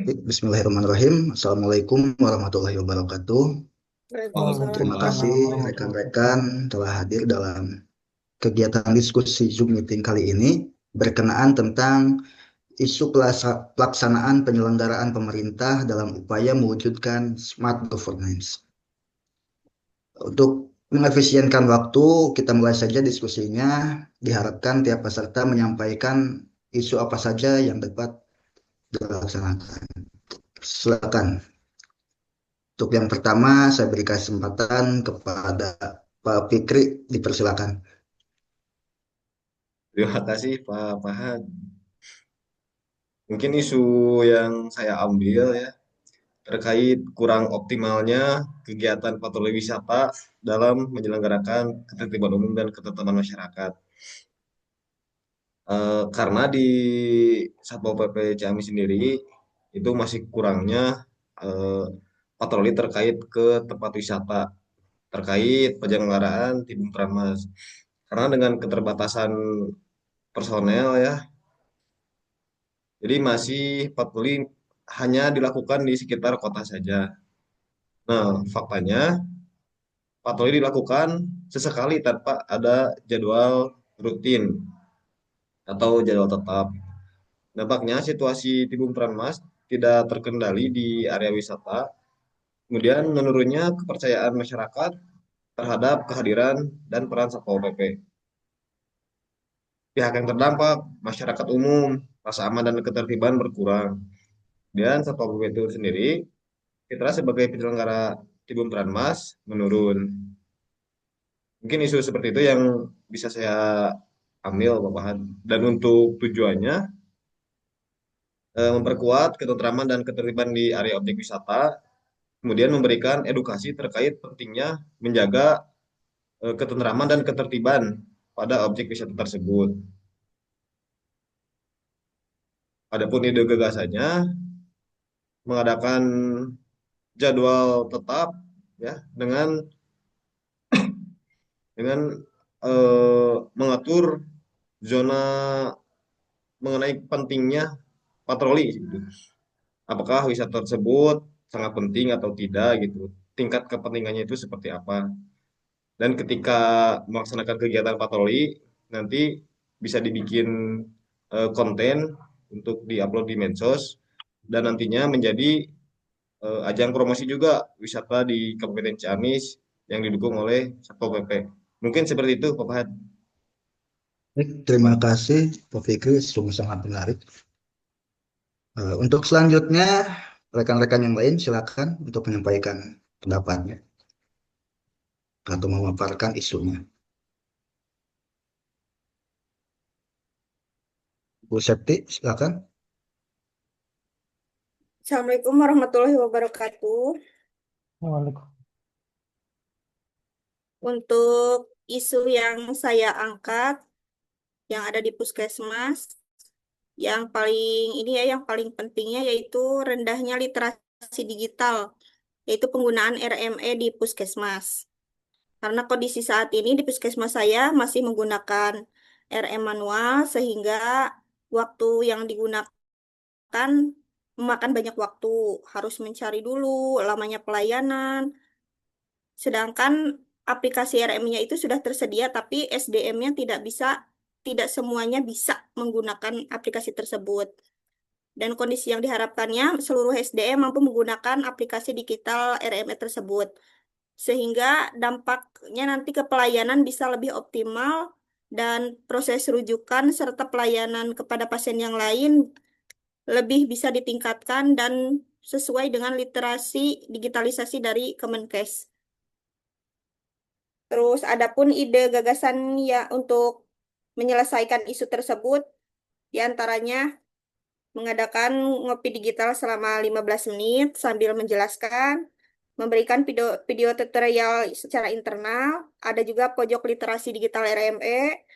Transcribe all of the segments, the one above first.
Bismillahirrahmanirrahim. Assalamualaikum warahmatullahi wabarakatuh. Waalaikumsalam. Terima Waalaikumsalam kasih warahmatullahi rekan-rekan telah hadir dalam kegiatan diskusi Zoom meeting kali ini berkenaan tentang isu pelaksanaan penyelenggaraan pemerintah dalam upaya mewujudkan smart governance. Untuk mengefisienkan waktu, kita mulai saja diskusinya. Diharapkan tiap peserta menyampaikan isu apa saja yang dapat dilaksanakan. Silakan. Untuk yang pertama, saya beri kesempatan kepada Pak Fikri, dipersilakan. Terima kasih Pak Fahad. Mungkin isu yang saya ambil ya terkait kurang optimalnya kegiatan patroli wisata dalam menyelenggarakan ketertiban umum dan ketertiban masyarakat. Karena di Satpol PP Ciamis sendiri itu masih kurangnya eh, patroli terkait ke tempat wisata, terkait penyelenggaraan Tibung Pramas. Karena dengan keterbatasan personel ya, jadi masih patroli hanya dilakukan di sekitar kota saja. Nah, faktanya patroli dilakukan sesekali tanpa ada jadwal rutin atau jadwal tetap. Nampaknya situasi Tibung Pranmas tidak terkendali di area wisata, kemudian menurunnya kepercayaan masyarakat terhadap kehadiran dan peran Satpol PP. Pihak yang terdampak, masyarakat umum, rasa aman dan ketertiban berkurang. Dan Satpol PP itu sendiri Fitra sebagai penyelenggara Tibum Tranmas menurun. Mungkin isu seperti itu yang bisa saya ambil Bapak Han. Dan untuk tujuannya memperkuat ketentraman dan ketertiban di area objek wisata, kemudian memberikan edukasi terkait pentingnya menjaga ketentraman dan ketertiban pada objek wisata tersebut. Adapun ide gagasannya mengadakan jadwal tetap ya dengan mengatur zona mengenai pentingnya patroli gitu. Apakah wisata tersebut sangat penting atau tidak gitu. Tingkat kepentingannya itu seperti apa. Dan ketika melaksanakan kegiatan patroli nanti bisa dibikin konten untuk diupload di medsos dan nantinya menjadi ajang promosi juga wisata di Kabupaten Ciamis yang didukung oleh Satpol PP. Mungkin seperti itu Pak Fahad. Baik, terima kasih Pak Fikri, sungguh sangat menarik. Untuk selanjutnya, rekan-rekan yang lain silakan untuk menyampaikan pendapatnya atau memaparkan isunya. Bu Septi, silakan. Assalamualaikum warahmatullahi wabarakatuh. Waalaikumsalam. Untuk isu yang saya angkat, yang ada di Puskesmas, yang paling ini ya, yang paling pentingnya yaitu rendahnya literasi digital, yaitu penggunaan RME di Puskesmas. Karena kondisi saat ini di Puskesmas saya masih menggunakan RM manual, sehingga waktu yang digunakan memakan banyak waktu, harus mencari dulu lamanya pelayanan. Sedangkan aplikasi RM-nya itu sudah tersedia, tapi SDM-nya tidak semuanya bisa menggunakan aplikasi tersebut. Dan kondisi yang diharapkannya, seluruh SDM mampu menggunakan aplikasi digital RME tersebut. Sehingga dampaknya nanti ke pelayanan bisa lebih optimal dan proses rujukan serta pelayanan kepada pasien yang lain lebih bisa ditingkatkan dan sesuai dengan literasi digitalisasi dari Kemenkes. Terus adapun ide gagasan ya untuk menyelesaikan isu tersebut, diantaranya mengadakan ngopi digital selama 15 menit sambil menjelaskan, memberikan video tutorial secara internal, ada juga pojok literasi digital RME,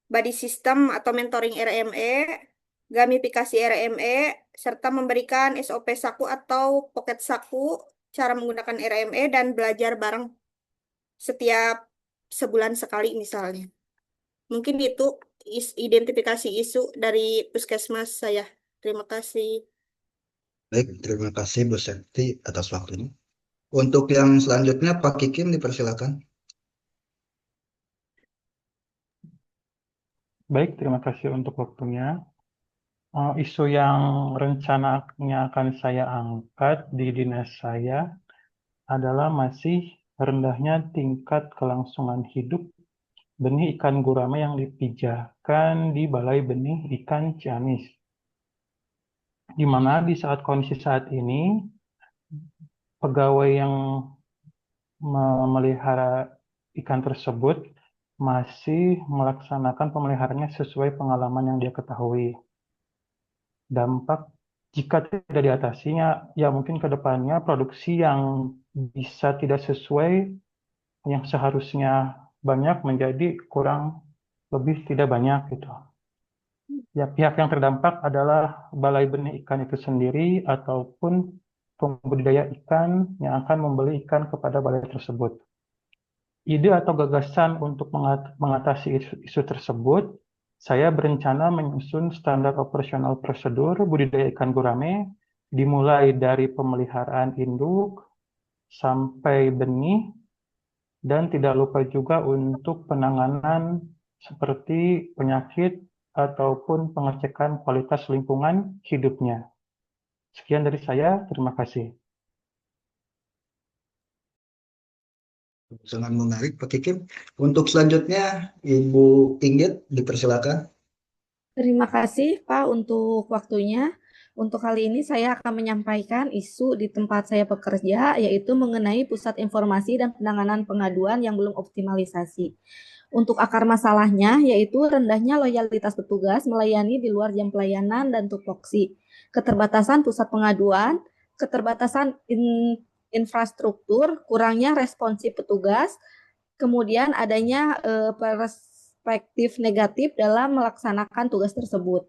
body system atau mentoring RME, gamifikasi RME, serta memberikan SOP saku atau pocket saku, cara menggunakan RME, dan belajar bareng setiap sebulan sekali misalnya. Mungkin itu identifikasi isu dari puskesmas saya. Terima kasih. Baik, terima kasih Bu Septi atas waktunya. Untuk yang selanjutnya, Pak Kikim dipersilakan. Baik, terima kasih untuk waktunya. Isu yang rencananya akan saya angkat di dinas saya adalah masih rendahnya tingkat kelangsungan hidup benih ikan gurame yang dipijakan di Balai Benih Ikan Ciamis, di mana di saat kondisi saat ini pegawai yang memelihara ikan tersebut masih melaksanakan pemeliharaannya sesuai pengalaman yang dia ketahui. Dampak jika tidak diatasinya, ya mungkin ke depannya produksi yang bisa tidak sesuai yang seharusnya banyak menjadi kurang lebih tidak banyak gitu. Ya, pihak yang terdampak adalah Balai Benih Ikan itu sendiri ataupun pembudidaya ikan yang akan membeli ikan kepada balai tersebut. Ide atau gagasan untuk mengatasi isu tersebut, saya berencana menyusun standar operasional prosedur budidaya ikan gurame, dimulai dari pemeliharaan induk sampai benih, dan tidak lupa juga untuk penanganan seperti penyakit ataupun pengecekan kualitas lingkungan hidupnya. Sekian dari saya, terima kasih. Sangat menarik, Pak Kikim. Untuk selanjutnya, Ibu Inggit dipersilakan. Terima kasih Pak untuk waktunya. Untuk kali ini saya akan menyampaikan isu di tempat saya bekerja, yaitu mengenai pusat informasi dan penanganan pengaduan yang belum optimalisasi. Untuk akar masalahnya, yaitu rendahnya loyalitas petugas melayani di luar jam pelayanan dan tupoksi, keterbatasan pusat pengaduan, keterbatasan infrastruktur, kurangnya responsif petugas, kemudian adanya perspektif negatif dalam melaksanakan tugas tersebut.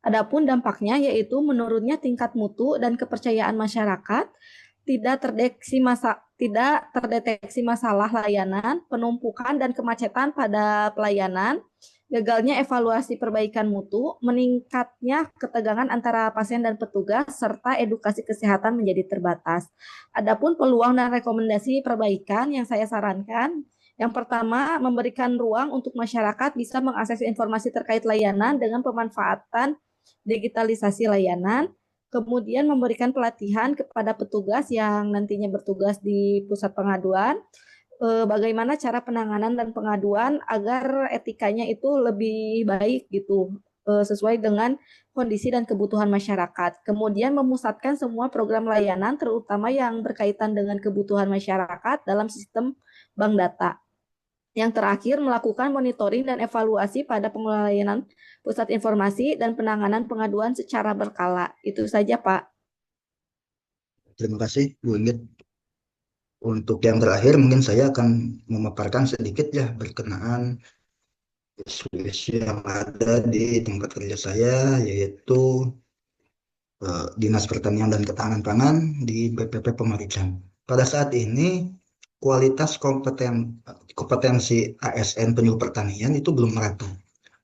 Adapun dampaknya yaitu menurunnya tingkat mutu dan kepercayaan masyarakat, tidak terdeteksi masalah layanan, penumpukan dan kemacetan pada pelayanan, gagalnya evaluasi perbaikan mutu, meningkatnya ketegangan antara pasien dan petugas, serta edukasi kesehatan menjadi terbatas. Adapun peluang dan rekomendasi perbaikan yang saya sarankan, yang pertama, memberikan ruang untuk masyarakat bisa mengakses informasi terkait layanan dengan pemanfaatan digitalisasi layanan, kemudian memberikan pelatihan kepada petugas yang nantinya bertugas di pusat pengaduan, bagaimana cara penanganan dan pengaduan agar etikanya itu lebih baik gitu, sesuai dengan kondisi dan kebutuhan masyarakat. Kemudian memusatkan semua program layanan terutama yang berkaitan dengan kebutuhan masyarakat dalam sistem bank data. Yang terakhir, melakukan monitoring dan evaluasi pada pengelolaan layanan pusat informasi dan penanganan pengaduan secara berkala. Itu saja, Pak. Terima kasih, Bu Inggit. Untuk yang terakhir, mungkin saya akan memaparkan sedikit ya berkenaan isu-isu yang ada di tempat kerja saya, yaitu Dinas Pertanian dan Ketahanan Pangan di BPP Pemerintah. Pada saat ini, kualitas kompetensi ASN penyuluh pertanian itu belum merata.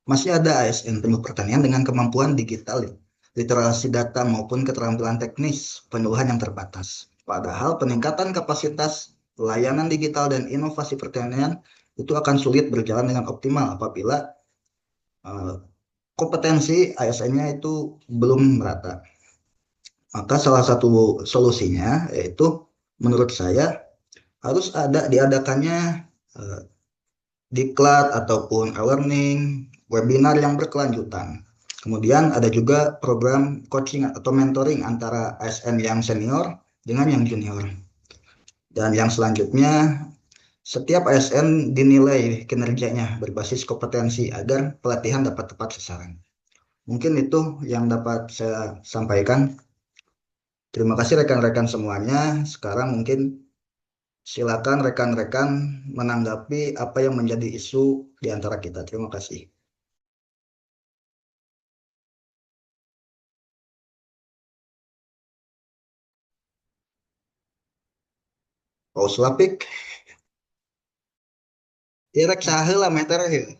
Masih ada ASN penyuluh pertanian dengan kemampuan digital, literasi data maupun keterampilan teknis penyuluhan yang terbatas. Padahal peningkatan kapasitas layanan digital dan inovasi pertanian itu akan sulit berjalan dengan optimal apabila kompetensi ASN-nya itu belum merata. Maka salah satu solusinya yaitu menurut saya harus diadakannya diklat ataupun e-learning, webinar yang berkelanjutan. Kemudian ada juga program coaching atau mentoring antara ASN yang senior dengan yang junior. Dan yang selanjutnya, setiap ASN dinilai kinerjanya berbasis kompetensi agar pelatihan dapat tepat sasaran. Mungkin itu yang dapat saya sampaikan. Terima kasih rekan-rekan semuanya. Sekarang mungkin silakan rekan-rekan menanggapi apa yang menjadi isu di antara kita. Terima kasih. Paus lapik. Ya rek saheula meter ya.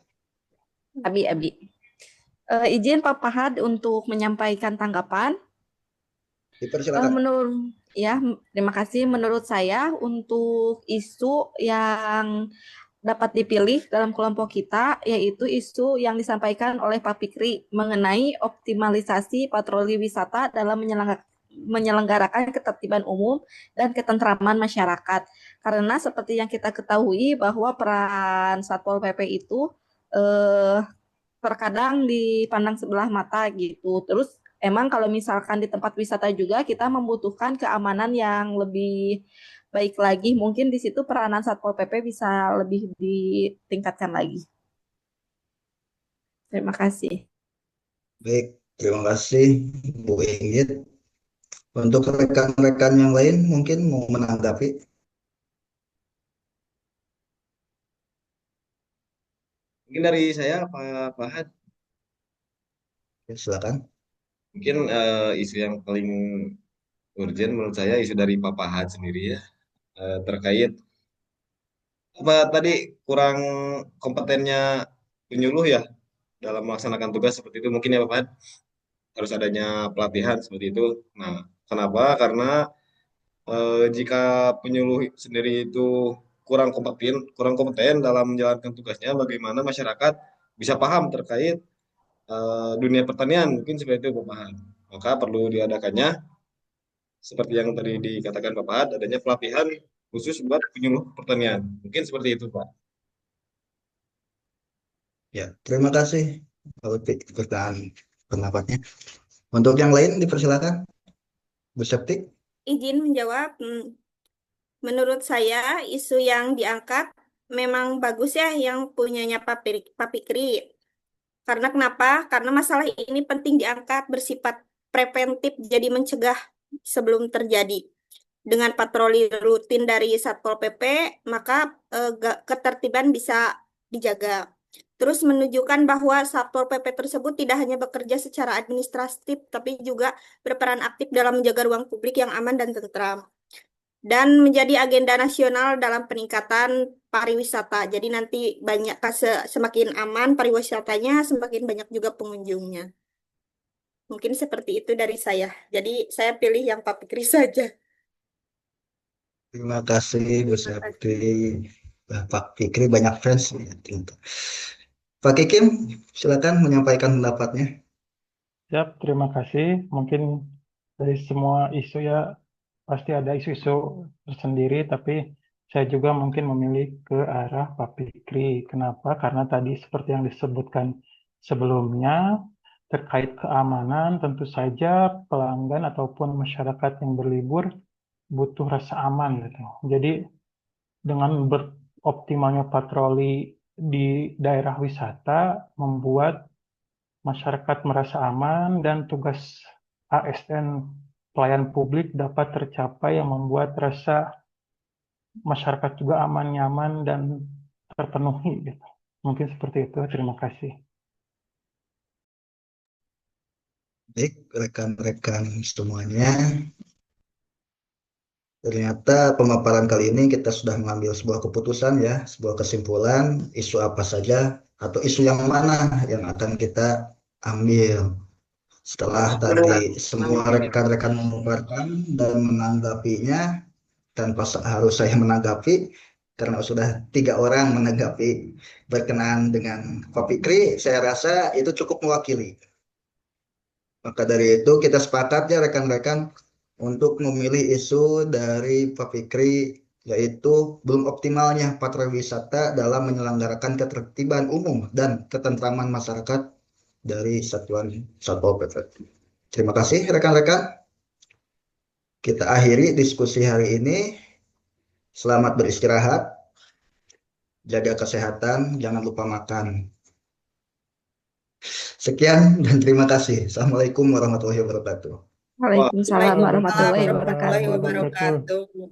Abi. Izin Pak Fahad untuk menyampaikan tanggapan. Dipersilakan. Terima kasih. Menurut saya untuk isu yang dapat dipilih dalam kelompok kita yaitu isu yang disampaikan oleh Pak Fikri mengenai optimalisasi patroli wisata dalam menyelenggarakan ketertiban umum dan ketentraman masyarakat. Karena seperti yang kita ketahui bahwa peran Satpol PP itu terkadang dipandang sebelah mata gitu. Terus emang kalau misalkan di tempat wisata juga kita membutuhkan keamanan yang lebih baik lagi. Mungkin di situ peranan Satpol PP bisa lebih ditingkatkan lagi. Terima kasih. Baik, terima kasih Bu Inggit. Untuk rekan-rekan yang lain mungkin mau menanggapi. Mungkin dari saya Pak Fahad, Ya, silakan. mungkin isu yang paling urgent menurut saya isu dari Pak Fahad sendiri ya, terkait apa tadi kurang kompetennya penyuluh ya dalam melaksanakan tugas seperti itu mungkin ya Pak Fahad, harus adanya pelatihan seperti itu. Nah, kenapa? Karena jika penyuluh sendiri itu kurang kompeten dalam menjalankan tugasnya, bagaimana masyarakat bisa paham terkait dunia pertanian, mungkin seperti itu Pak Fahad. Maka perlu diadakannya seperti yang tadi dikatakan Pak Fahad, adanya pelatihan khusus buat penyuluh pertanian. Mungkin seperti itu Pak. Ya, terima kasih Pak Lutfi pendapatnya. Untuk yang lain dipersilakan. Bu Septi. Izin menjawab. Menurut saya isu yang diangkat memang bagus ya yang punyanya Pak Fikri. Karena kenapa? Karena masalah ini penting diangkat bersifat preventif jadi mencegah sebelum terjadi. Dengan patroli rutin dari Satpol PP, maka ketertiban bisa dijaga. Terus menunjukkan bahwa Satpol PP tersebut tidak hanya bekerja secara administratif, tapi juga berperan aktif dalam menjaga ruang publik yang aman dan tentram. Dan menjadi agenda nasional dalam peningkatan pariwisata. Jadi nanti semakin aman pariwisatanya, semakin banyak juga pengunjungnya. Mungkin seperti itu dari saya. Jadi saya pilih yang Pak Fikri saja. Terima kasih Bu Septi. Pak Fikri banyak fans. Pak Kikim, silakan menyampaikan pendapatnya. Siap, terima kasih. Mungkin dari semua isu ya pasti ada isu-isu tersendiri, tapi saya juga mungkin memilih ke arah Pak Fikri. Kenapa? Karena tadi seperti yang disebutkan sebelumnya, terkait keamanan, tentu saja pelanggan ataupun masyarakat yang berlibur butuh rasa aman gitu. Jadi dengan beroptimalnya patroli di daerah wisata membuat masyarakat merasa aman dan tugas ASN pelayan publik dapat tercapai yang membuat rasa masyarakat juga aman, nyaman, dan terpenuhi gitu. Mungkin seperti itu. Terima kasih. Baik, rekan-rekan semuanya. Ternyata pemaparan kali ini kita sudah mengambil sebuah keputusan ya, sebuah kesimpulan, isu apa saja atau isu yang mana yang akan kita ambil. Setelah tadi semua rekan-rekan memaparkan dan menanggapinya, tanpa harus saya menanggapi, karena sudah 3 orang menanggapi berkenaan dengan Pak Fikri, saya rasa itu cukup mewakili. Maka dari itu kita sepakat ya rekan-rekan untuk memilih isu dari Pak Fikri, yaitu belum optimalnya patroli wisata dalam menyelenggarakan ketertiban umum dan ketentraman masyarakat dari Satuan Satpol PP. Terima kasih rekan-rekan. Kita akhiri diskusi hari ini. Selamat beristirahat, jaga kesehatan, jangan lupa makan. Sekian dan terima kasih. Assalamualaikum warahmatullahi wabarakatuh. Waalaikumsalam warahmatullahi Waalaikumsalam warahmatullahi wabarakatuh. wabarakatuh.